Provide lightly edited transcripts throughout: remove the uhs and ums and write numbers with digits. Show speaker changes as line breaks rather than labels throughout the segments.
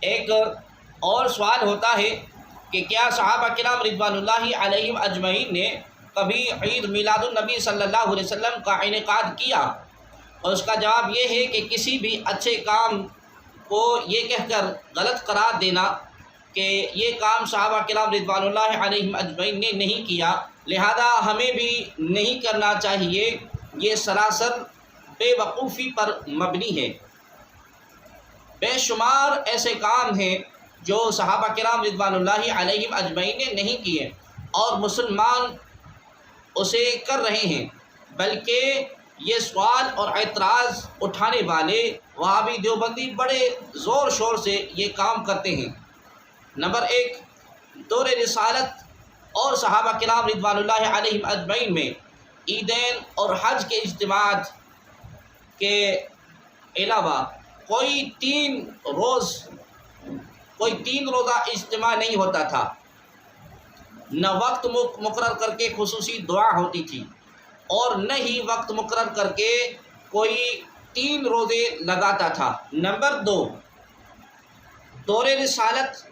ایک اور سوال ہوتا ہے کہ کیا صحابہ کرام رضوان اللہ علیہم اجمعین نے کبھی عید میلاد النبی صلی اللہ علیہ وسلم کا انعقاد کیا؟ اور اس کا جواب یہ ہے کہ کسی بھی اچھے کام کو یہ کہہ کر غلط قرار دینا کہ یہ کام صحابہ کرام رضوان اللہ علیہم اجمعین نے نہیں کیا، لہذا ہمیں بھی نہیں کرنا چاہیے، یہ سراسر بے وقوفی پر مبنی ہے۔ بے شمار ایسے کام ہیں جو صحابہ کرام رضوان اللہ علیہم اجمعین نے نہیں کیے اور مسلمان اسے کر رہے ہیں، بلکہ یہ سوال اور اعتراض اٹھانے والے وہابی دیوبندی بڑے زور شور سے یہ کام کرتے ہیں۔ نمبر 1، دور رسالت اور صحابہ کرام رضوان اللہ علیہم اجمعین میں عیدین اور حج کے اجتماعات کے علاوہ کوئی تین روزہ اجتماع نہیں ہوتا تھا، نہ وقت مقرر کر کے خصوصی دعا ہوتی تھی اور نہ ہی وقت مقرر کر کے کوئی 3 روزے لگاتا تھا۔ نمبر 2، دور رسالت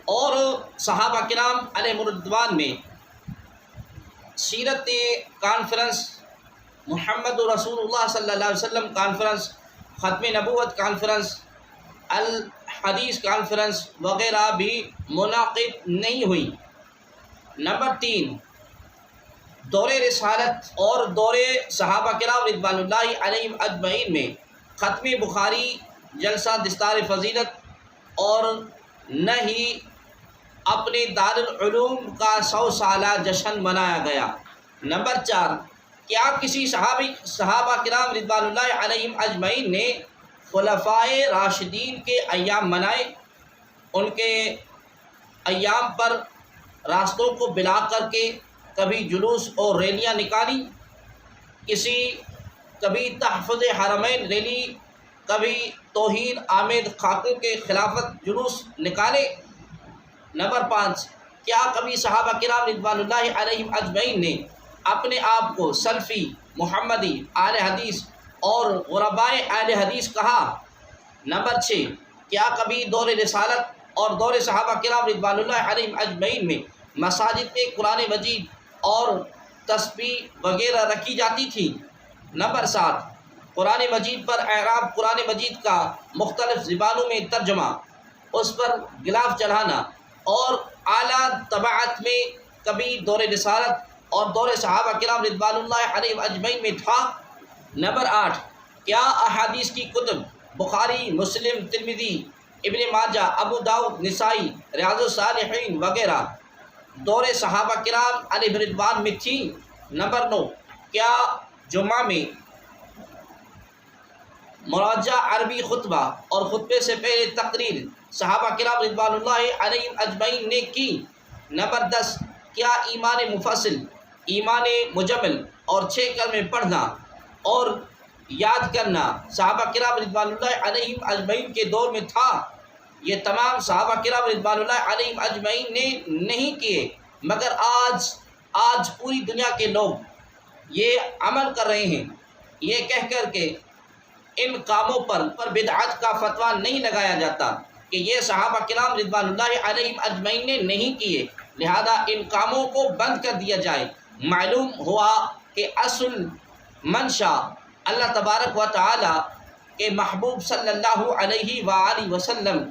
اور صحابہ کرام علیہ رضوان میں سیرت کانفرنس، محمد رسول اللہ صلی اللہ علیہ وسلم کانفرنس، ختم نبوت کانفرنس، الحدیث کانفرنس وغیرہ بھی منعقد نہیں ہوئی۔ نمبر 3، دور رسالت اور دور صحابہ کرام رضوان اللہ علیہم اجمعین میں ختم بخاری، جلسہ دستار فضیلت اور نہ ہی اپنے دارالعلوم کا 100 سالہ جشن منایا گیا۔ نمبر 4، کیا کسی صحابہ کرام رضوان اللہ علیہم اجمعین نے خلفائے راشدین کے ایام منائے؟ ان کے ایام پر راستوں کو بلا کر کے کبھی جلوس اور ریلیاں نکالی، کبھی تحفظ حرمین ریلی، کبھی توہین آمیز خاکوں کے خلافت جلوس نکالے؟ نمبر 5، کیا کبھی صحابہ کرام رضوان اللہ علیہم اجمعین نے اپنے آپ کو سلفی، محمدی، اہل حدیث اور غربائے اہل حدیث کہا؟ نمبر 6، کیا کبھی دور رسالت اور دور صحابہ کرام رضوان اللہ علیہم اجمعین میں مساجد میں قرآن مجید اور تسبیح وغیرہ رکھی جاتی تھی؟ نمبر 7، قرآن مجید پر اعراب قرآن مجید کا مختلف زبانوں میں ترجمہ، اس پر غلاف چڑھانا اور اعلیٰ طباعت میں کبھی دور رسالت اور دور صحابہ کرام رضوان اللہ علیہم اجمعین میں تھا؟ نمبر 8، کیا احادیث کی کتب بخاری، مسلم، ترمذی، ابن ماجہ، ابو داؤد، نسائی، ریاض الصالحین وغیرہ دور صحابہ کرام علیہ رضوان میں تھی؟ نمبر 9، کیا جمعہ میں مراجعہ عربی خطبہ اور خطبے سے پہلے تقریر صحابہ کرام رضوان اللہ علیہم اجمعین نے کی؟ نمبر 10، کیا ایمان مفصل، ایمان مجمل اور 6 کلمے پڑھنا اور یاد کرنا صحابہ کرام رضوان اللہ علیہم اجمعین کے دور میں تھا؟ یہ تمام صحابہ کرام رضوان اللہ علیہم اجمعین نے نہیں کیے، مگر آج پوری دنیا کے لوگ یہ عمل کر رہے ہیں، یہ کہہ کر کے ان کاموں پر بدعت کا فتویٰ نہیں لگایا جاتا کہ یہ صحابہ کرام رضوان اللہ علیہم اجمعین نے نہیں کیے، لہذا ان کاموں کو بند کر دیا جائے۔ معلوم ہوا کہ اصل منشا اللہ تبارک و تعالی کے محبوب صلی اللہ علیہ وآلہ وسلم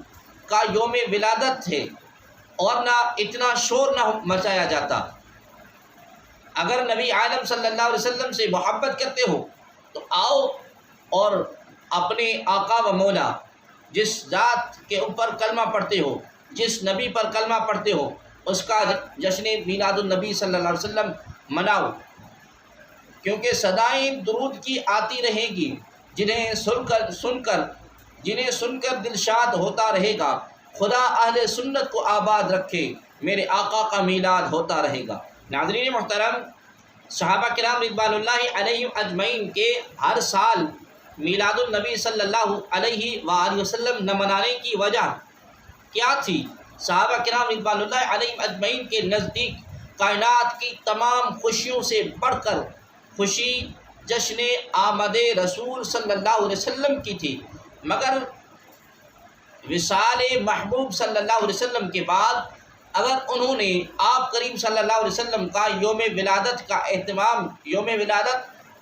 کا یوم ولادت ہے، اور نہ اتنا شور نہ مچایا جاتا۔ اگر نبی عالم صلی اللہ علیہ وسلم سے محبت کرتے ہو تو آؤ اور اپنے آقا و مولا جس ذات کے اوپر کلمہ پڑھتے ہو، جس نبی پر کلمہ پڑھتے ہو، اس کا جشن میلاد النبی صلی اللہ علیہ وسلم مناؤ، کیونکہ صدائیں درود کی آتی رہے گی، جنہیں سن کر دل شاد ہوتا رہے گا۔ خدا اہل سنت کو آباد رکھے، میرے آقا کا میلاد ہوتا رہے گا۔ ناظرین محترم، صحابہ کرام رضوان اللہ علیہم اجمعین کے ہر سال میلاد النبی صلی اللہ علیہ وآلہ وسلم نہ منانے کی وجہ کیا تھی؟ صحابہ کرام رضوان اللہ علیہم اجمعین کے نزدیک کائنات کی تمام خوشیوں سے بڑھ کر خوشی جشن آمد رسول صلی اللہ علیہ وسلم کی تھی، مگر وصال محبوب صلی اللہ علیہ وسلم کے بعد اگر انہوں نے آپ کریم صلی اللہ علیہ وسلم کا یوم ولادت کا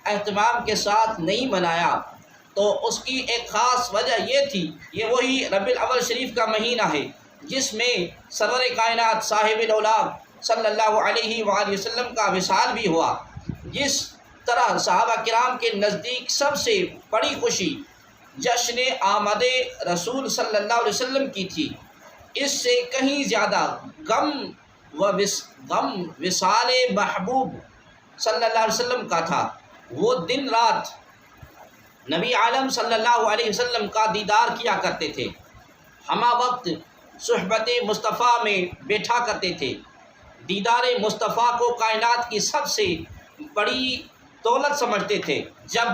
اہتمام کے ساتھ نہیں منایا تو اس کی ایک خاص وجہ یہ تھی، یہ وہی ربیع الاول شریف کا مہینہ ہے جس میں سرور کائنات صاحب الاولاد صلی اللہ علیہ وآلہ وسلم کا وصال بھی ہوا۔ جس طرح صحابہ کرام کے نزدیک سب سے بڑی خوشی جشن آمد رسول صلی اللہ علیہ وسلم کی تھی، اس سے کہیں زیادہ غم وصال محبوب صلی اللہ علیہ وسلم کا تھا۔ وہ دن رات نبی عالم صلی اللہ علیہ وسلم کا دیدار کیا کرتے تھے، ہمہ وقت صحبت مصطفیٰ میں بیٹھا کرتے تھے۔ دیدار مصطفیٰ کو کائنات کی سب سے بڑی دولت سمجھتے تھے۔ جب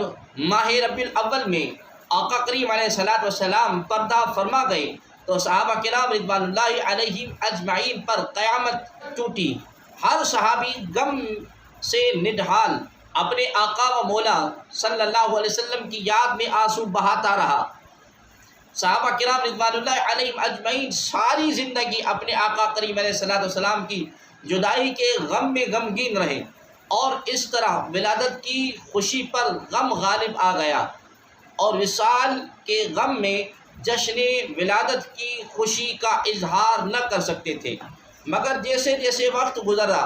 ماہ ربیع الاول میں آقا کریم علیہ الصلوۃ والسلام پردہ فرما گئے تو صحابہ کرام رضوان اللہ علیہم اجمعین پر قیامت ٹوٹی۔ ہر صحابی غم سے نڈھال اپنے آقا و مولا صلی اللہ علیہ وسلم کی یاد میں آنسو بہاتا رہا۔ صحابہ کرام رضوان اللہ علیہم اجمعین ساری زندگی اپنے آقا کریم علیہ الصلوۃ والسلام کی جدائی کے غم میں غمگین رہے، اور اس طرح ولادت کی خوشی پر غم غالب آ گیا، اور وصال کے غم میں جشن ولادت کی خوشی کا اظہار نہ کر سکتے تھے۔ مگر جیسے جیسے وقت گزرا،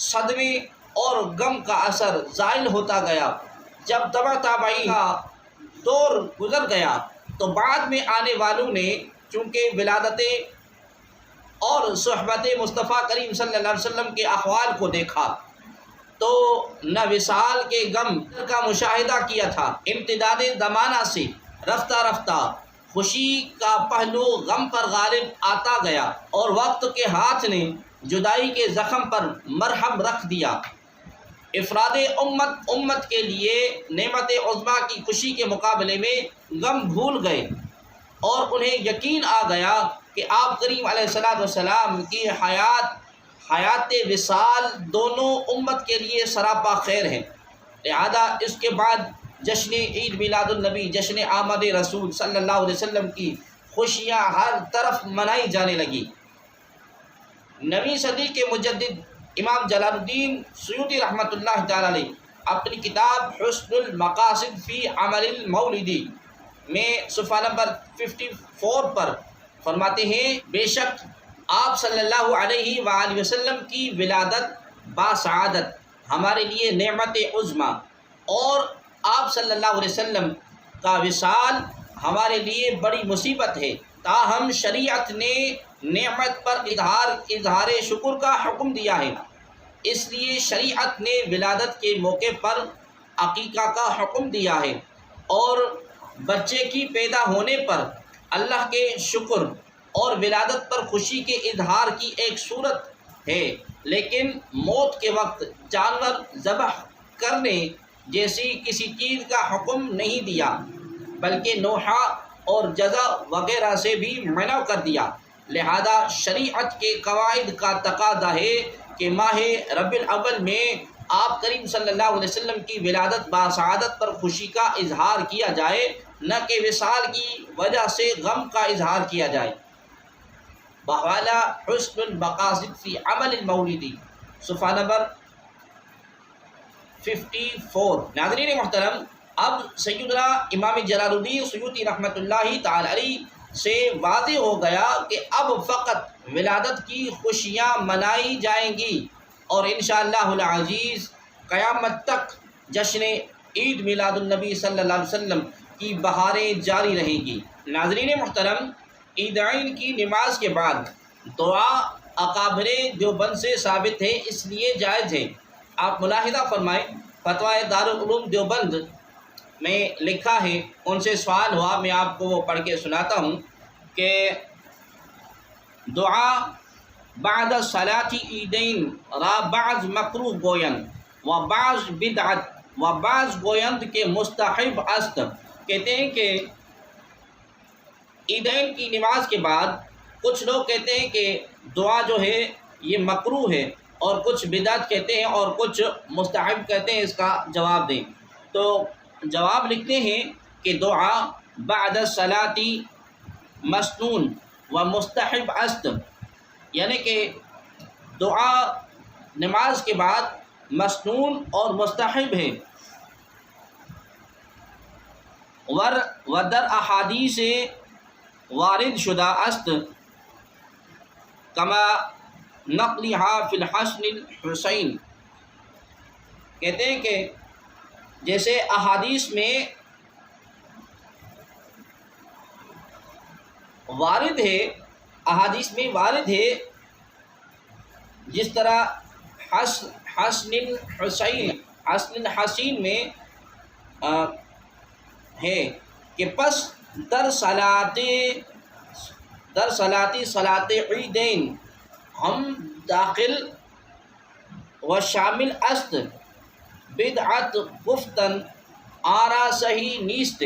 صدمے اور غم کا اثر زائل ہوتا گیا۔ جب تبع تابعین کا دور گزر گیا تو بعد میں آنے والوں نے چونکہ ولادت اور صحبت مصطفیٰ کریم صلی اللہ علیہ وسلم کے احوال کو دیکھا تو نہ وصال کے غم کا مشاہدہ کیا تھا۔ امتداد زمانہ سے رفتہ رفتہ خوشی کا پہلو غم پر غالب آتا گیا، اور وقت کے ہاتھ نے جدائی کے زخم پر مرہم رکھ دیا۔ افراد امت کے لیے نعمت عظمیٰ کی خوشی کے مقابلے میں غم بھول گئے، اور انہیں یقین آ گیا کہ آپ کریم علیہ الصلوۃ والسلام کی حیات وصال دونوں امت کے لیے سراپا خیر ہے۔ لہذا اس کے بعد جشن عید میلاد النبی، جشن آمد رسول صلی اللہ علیہ وسلم کی خوشیاں ہر طرف منائی جانے لگی۔ نویں صدی کے مجدد امام جلال الدین سیوطی رحمۃ اللہ تعالی علیہ اپنی کتاب حسن المقاصد فی عمل المولدی میں صفحہ نمبر 54 پر فرماتے ہیں، بے شک آپ صلی اللہ علیہ وآلہ وسلم کی ولادت باسعادت ہمارے لیے نعمت عظمیٰ، اور آپ صلی اللہ علیہ وسلم کا وصال ہمارے لیے بڑی مصیبت ہے۔ تاہم شریعت نے نعمت پر اظہار شکر کا حکم دیا ہے، اس لیے شریعت نے ولادت کے موقع پر عقیقہ کا حکم دیا ہے، اور بچے کی پیدا ہونے پر اللہ کے شکر اور ولادت پر خوشی کے اظہار کی ایک صورت ہے، لیکن موت کے وقت جانور ذبح کرنے جیسی کسی چیز کا حکم نہیں دیا، بلکہ نوحہ اور جزا وغیرہ سے بھی منع کر دیا۔ لہذا شریعت کے قواعد کا تقاضا ہے کہ ماہ ربیع الاول میں آپ کریم صلی اللہ علیہ وسلم کی ولادت باسعادت پر خوشی کا اظہار کیا جائے، نہ کہ وصال کی وجہ سے غم کا اظہار کیا جائے۔ بحوالہ حسن المقاصد فی عمل المولدی، صفحہ نمبر 54۔ ناظرین محترم، اب سیدنا امام جلال الدین سیوطی رحمۃ اللہ تعالی علیہ سے واضح ہو گیا کہ اب فقط ولادت کی خوشیاں منائی جائیں گی، اور انشاءاللہ العزیز قیامت تک جشن عید میلاد النبی صلی اللہ علیہ وسلم کی بہاریں جاری رہیں گی۔ ناظرین محترم، عیدین کی نماز کے بعد دعا اکابر دیوبند سے ثابت ہے، اس لیے جائز ہے۔ آپ ملاحظہ فرمائیں، فتویٰ دارالعلوم دیوبند میں لکھا ہے، ان سے سوال ہوا، میں آپ کو وہ پڑھ کے سناتا ہوں کہ دعا بعد صلاة عیدین را بعض مکروہ گویند و بعض بدعت و بعض گویند کے مستحب است۔ کہتے ہیں کہ عیدین کی نماز کے بعد کچھ لوگ کہتے ہیں کہ دعا جو ہے یہ مکروہ ہے، اور کچھ بدعت کہتے ہیں، اور کچھ مستحب کہتے ہیں۔ اس کا جواب دیں تو جواب لکھتے ہیں کہ دعا بعد صلاة مسنون و مستحب است، یعنی کہ دعا نماز کے بعد مسنون اور مستحب ہے. و در احادیث وارد شدہ است کما نقلها فی الحسن الحسین، کہتے ہیں کہ جیسے احادیث میں وارد ہے، احادیث میں وارد ہے، جس طرح حسن الحسین میں ہے کہ پس در صلاۃ عیدین ہم داخل و شامل است، بدعت گفتن آرا صحیح نیست،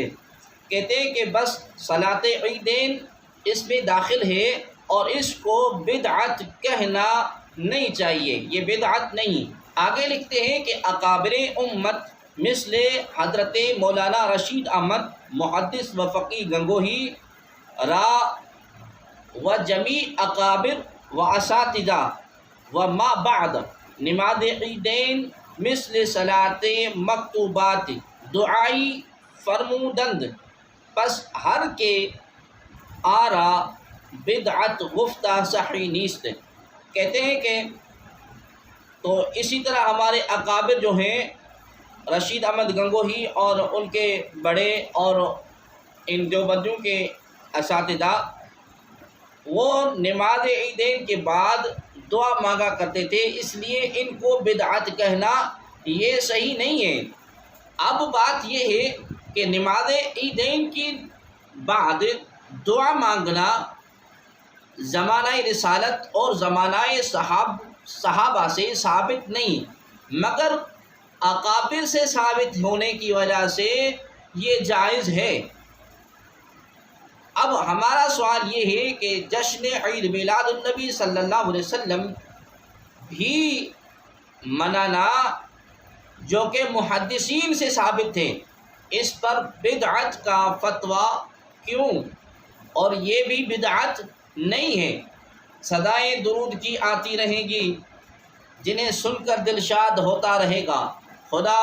کہتے ہیں کہ بس صلاۃ عیدین اس میں داخل ہے اور اس کو بدعت کہنا نہیں چاہیے، یہ بدعت نہیں. آگے لکھتے ہیں کہ اکابر امت مثل حضرت مولانا رشید احمد محدث و فقیہ گنگوہی را و جمیع اکابر و اساتذہ و ما بعد نماز عیدین مثل صلاۃ مکتوبات دعائی فرمودند، پس ہر کے آرا بدعت گفتہ صحیح نیست. کہتے ہیں کہ تو اسی طرح ہمارے اکابر جو ہیں رشید احمد گنگوہی اور ان کے بڑے اور ان دیوبندیوں کے اساتذہ، وہ نماز عیدین کے بعد دعا مانگا کرتے تھے، اس لیے ان کو بدعت کہنا یہ صحیح نہیں ہے. اب بات یہ ہے کہ نماز عیدین کے بعد دعا مانگنا زمانہ رسالت اور زمانہ صحابہ سے ثابت نہیں، مگر اکابر سے ثابت ہونے کی وجہ سے یہ جائز ہے. اب ہمارا سوال یہ ہے کہ جشن عید میلاد النبی صلی اللہ علیہ وسلم بھی منانا جو کہ محدثین سے ثابت ہے، اس پر بدعت کا فتویٰ کیوں؟ اور یہ بھی بدعت نہیں ہے. صدائیں درود کی آتی رہیں گی جنہیں سن کر دل شاد ہوتا رہے گا. خدا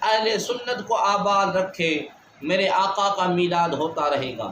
اہل سنت کو آباد رکھے، میرے آقا کا میلاد ہوتا رہے گا.